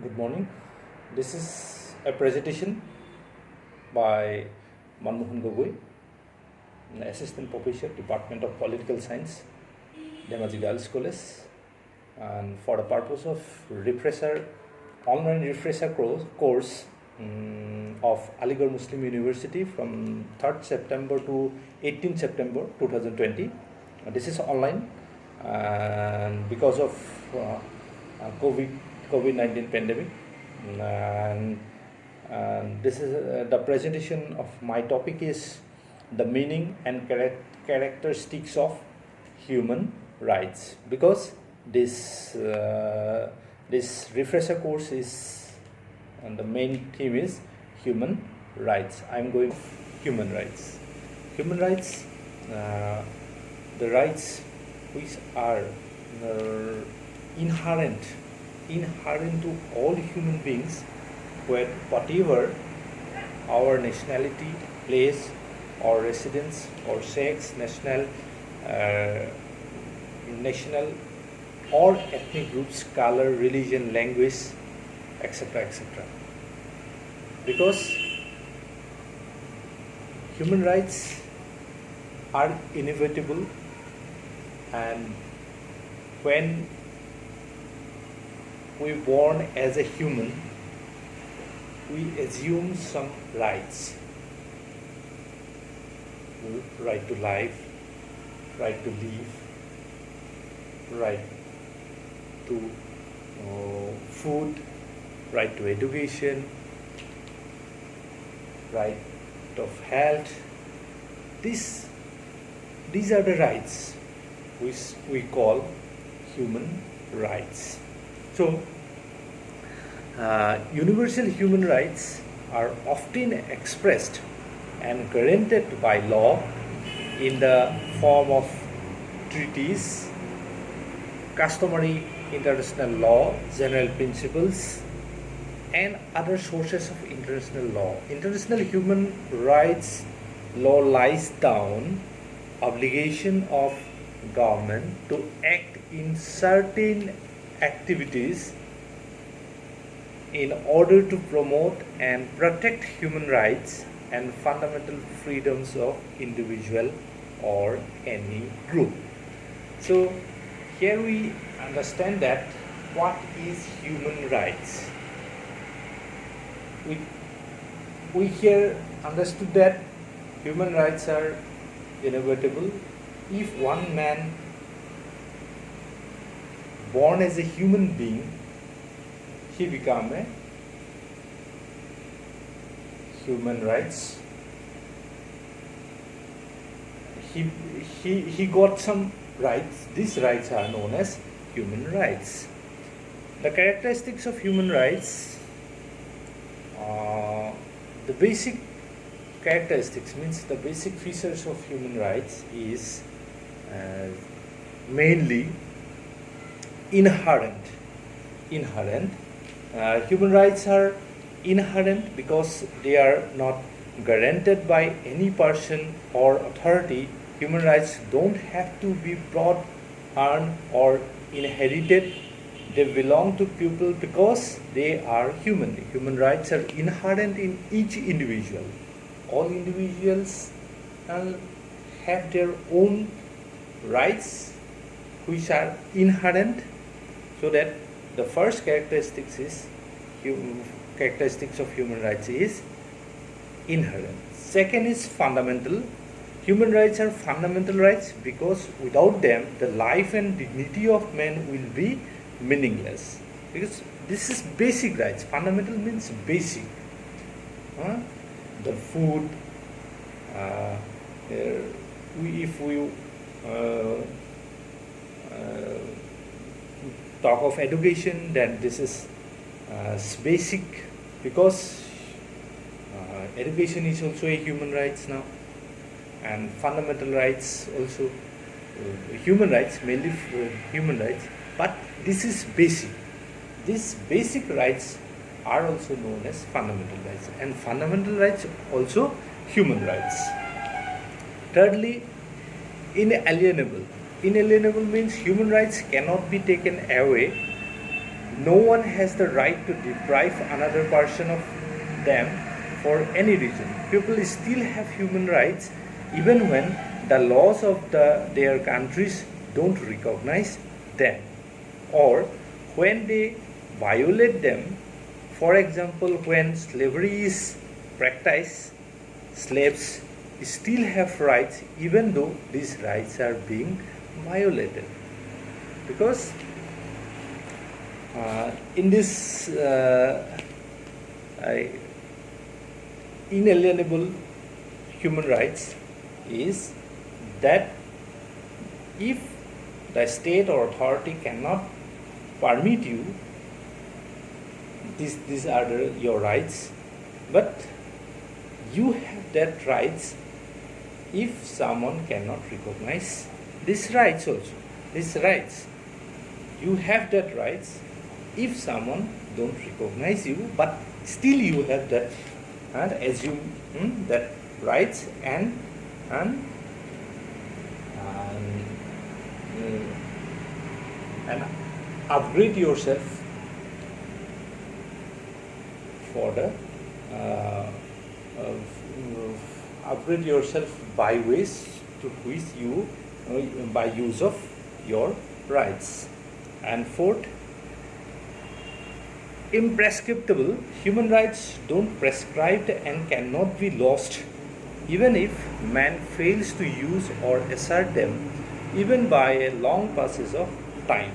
Good morning. This is a presentation by Manmohan Gogoi, an Assistant Professor, Department of Political Science, Dhemaji Girls College, and for the purpose of online refresher course of Aligarh Muslim University from 3rd September to 18th September 2020. This is online, and because of COVID-19 pandemic, and this is the presentation of my topic is the meaning and characteristics of human rights, because this refresher course is, and the main theme is human rights. I'm going human rights. Human rights, the rights which are inherent to all human beings, whatever our nationality, place, or residence, or sex, national or ethnic groups, color, religion, language, etc., etc. Because human rights are inevitable, and when we born as a human, we assume some rights. Right to life, right to live, right to food, right to education, right of health. These are the rights which we call human rights. So, universal human rights are often expressed and guaranteed by law in the form of treaties, customary international law, general principles, and other sources of international law. International human rights law lies down obligation of government to act in certain activities in order to promote and protect human rights and fundamental freedoms of individual or any group. So here we understand that what is human rights. We here understood that human rights are inevitable. If one man born as a human being, he become a human rights. He got some rights. These rights are known as human rights. The characteristics of human rights, the basic characteristics means the basic features of human rights is mainly inherent. Human rights are inherent because they are not guaranteed by any person or authority. Human rights don't have to be brought, earned, or inherited. They belong to people because they are human. Human rights are inherent in each individual. All individuals have their own rights which are inherent, so that the first characteristics of human rights is inherent. Second is fundamental. Human rights are fundamental rights because without them the life and dignity of man will be meaningless. Because this is basic rights. Fundamental means basic. The food, if we talk of education, then this is basic, because education is also a human rights now, and fundamental rights also, human rights, mainly human rights, but this is basic. These basic rights are also known as fundamental rights, and fundamental rights also human rights. Thirdly, inalienable. Inalienable means human rights cannot be taken away No one has the right to deprive another person of them for any reason. People still have human rights even when the laws of their countries don't recognize them, or when they violate them. For example, when slavery is practiced, slaves still have rights even though these rights are being violated. Because in this inalienable human rights is that if the state or authority cannot permit you, these are your rights, but you have that rights if someone cannot recognize these rights also. These rights, you have that rights if someone don't recognize you, but still you have that and assume that rights and upgrade yourself for the upgrade yourself by ways to which you by use of your rights. And fourth, imprescriptible human rights don't prescribe and cannot be lost even if man fails to use or assert them, even by a long passage of time.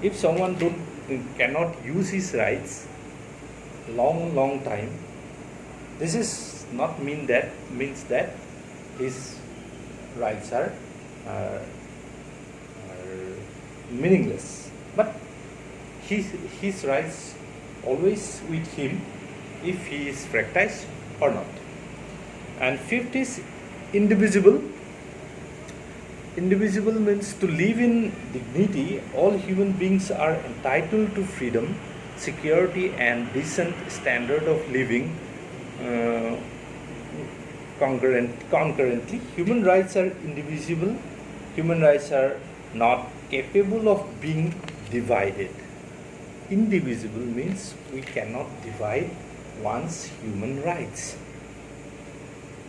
If someone cannot use his rights long time, this is not means that his rights are meaningless, but his rights always with him if he is practiced or not. And fifth is indivisible. Indivisible means to live in dignity. All human beings are entitled to freedom, security and decent standard of living. Concurrently, human rights are indivisible. Human rights are not capable of being divided. Indivisible means we cannot divide one's human rights.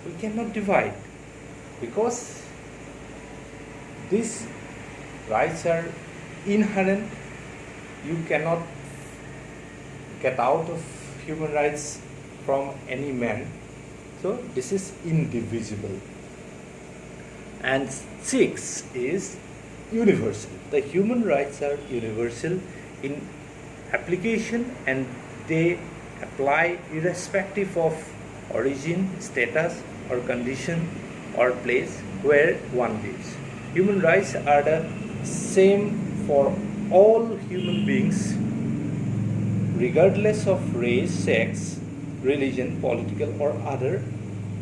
We cannot divide because these rights are inherent. You cannot get out of human rights from any man. So this is indivisible. And six is universal. The human rights are universal in application and they apply irrespective of origin, status or condition or place where one lives. Human rights are the same for all human beings regardless of race, sex, religion, political or other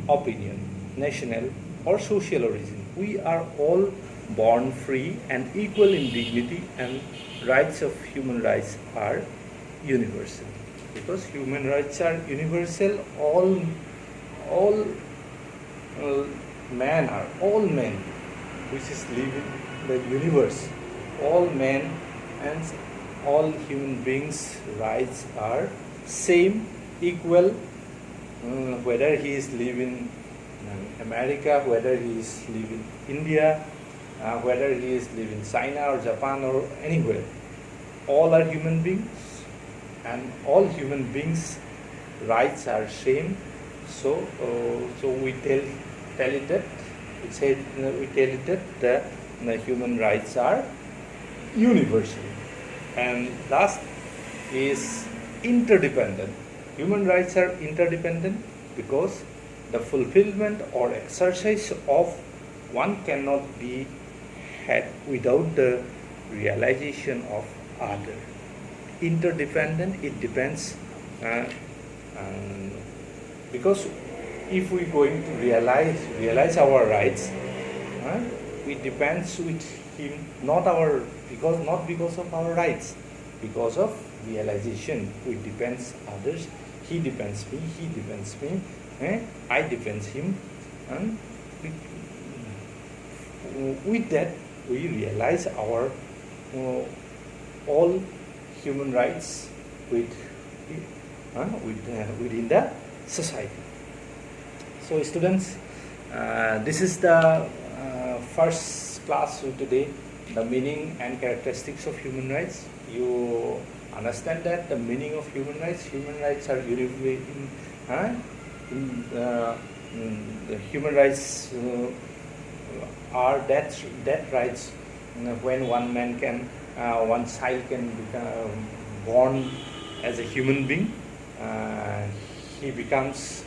opinion, national or social origin. We are all born free and equal in dignity, and rights of human rights are universal. Because human rights are universal, all men which is living the universe, all men and all human beings' rights are same, equal, whether he is living in America, whether he is living in India, whether he is living in China or Japan or anywhere. All are human beings and all human beings' rights are same. So we tell it that the human rights are universal. And last is interdependent. Human rights are interdependent because the fulfillment or exercise of one cannot be had without the realization of other. Interdependent, it depends because if we going to realize our rights, it depends with him, not because of our rights, because of realization. It depends others. He depends me. He depends me. I depends him. And with that, we realize our all human rights within the society. So students, this is the first class today, the meaning and characteristics of human rights. You understand that the meaning of human rights are universal. The human rights are that rights when one man can, one child can become born as a human being, he becomes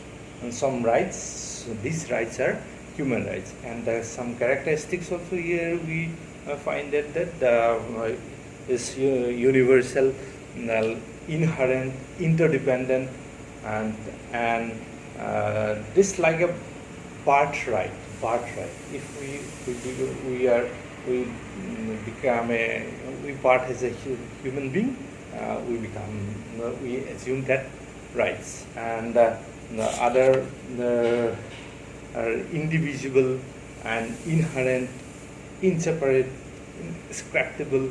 some rights. So these rights are human rights, and some characteristics also here we find that is universal, inherent, interdependent, and this like a birthright. If we become we part as a human being, we assume that rights, and the other are indivisible and inherent, inseparable, indescribable.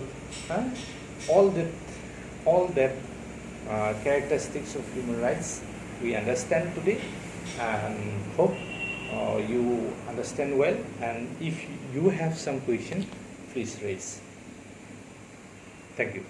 All that characteristics of human rights we understand today, and hope you understand well. And if you have some question, please raise. Thank you.